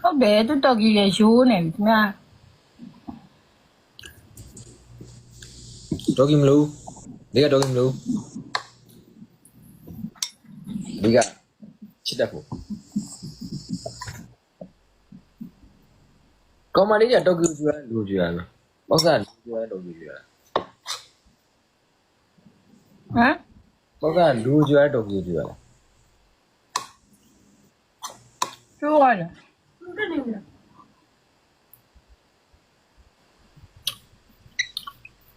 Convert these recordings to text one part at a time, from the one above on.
ဟုတ်တယ်တူတော်ကြီးလည်းရိုးနေပြီခင်ဗျာ တော်ကြီးမလို့ဒီကတော်ကြီးမလို့ဒီကချစ်တတ်ဖို့ကောင်မလေးကတော်ကြီးကျွမ်းလူကျွမ်းလားဘောက်ကလူကျွမ်းတော်ကြီးကျွမ်း ဟမ် ဘောက်ကလူကျွမ်းတော်ကြီးကျွမ်း ကျိုးရတယ်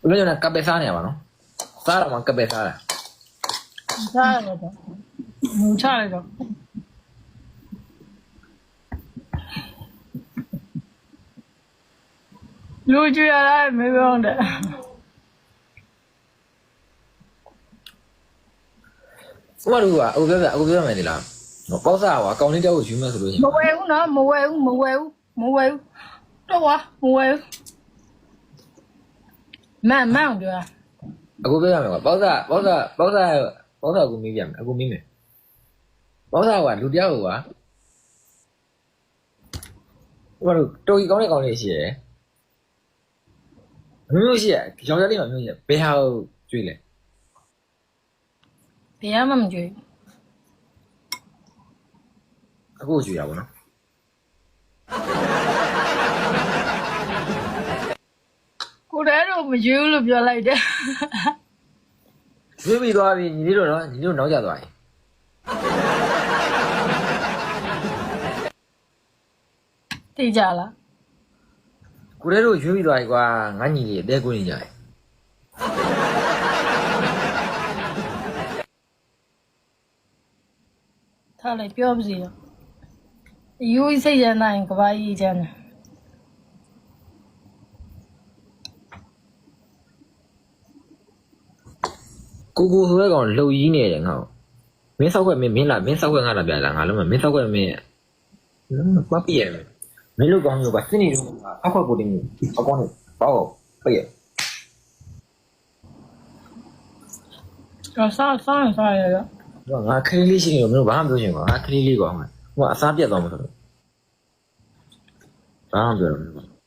ဘယ်လိုလဲကပ်ပဲစားနေရပါနော်စားတော့မှကပ်ပဲစားတာ စားရတယ်တော့ငူချလိုက်တော့လူကြရတာမေးပြောတယ် ဥပမာအခုပြောမယ်ဒီလားပေါ့စားကွာကောင်လေးတောက်ကိုယူမယ်ဆိုလို့ရှိရင် မဝဲဘူးနော်မဝဲဘူးတော့ဝါမဝဲဘူးမန်ပြောတာ အခုပြောရမယ်ကွာပေါ့စားကိုမေးပြမယ်အခုမေးမယ်ပေါ့စားကွာလူတယောက်ကွာဥပမာတော်ကြီးကောင်းတဲ့ကောင်လေးရှိရယ်မျိုးရှိရကြောင်ရလေးမှာမျိုးရှိရဘယ်ဟာကိုကျွေးလဲ ဘယ်မှမကြွေး အခုကျွေးရပါတော့ ကိုတဲတော့မကြွေးဘူးလို့ပြောလိုက်တယ် ကျွေးပြီးသွားပြီညီလေးတို့နော်ညီလေးတို့နောက်ကျသွားပြီ သိကြလား ကိုရဲတို့ကျွေးပြီးသွားပြီကွာငါညီလေးအသေးကိုနေကြတယ် ထားလိုက်ပြောပါစီတော့ယူစိတ်ရနိုင်ကဘာကြီးချမ်းတယ် ကိုဆိုတဲ့ကောင်လှုပ်ကြီးနေတယ်ငါ့ကိုမင်းဆောက်ခွက်မင်းလာမင်းဆောက်ခွက်ငါလာပြလာငါလုံးမမင်းဆောက်ခွက်မင်းမပြည့်ရမယ်မင်းတို့ကောင်းမျိုးကစနေတော့အခွက်ပိုတင်ကြီးအကောင်းနဲ့ပေါ့ပြည့် စားရတော့ တော့ငါခရီးလေးရှိနေတော့မင်းတို့ဘာမှမပြောချင်ဘူးငါခရီးလေးကွာဟိုကအစားပြတ်သွားမှာဆိုတော့ဘာမှမပြောတော့ဘူး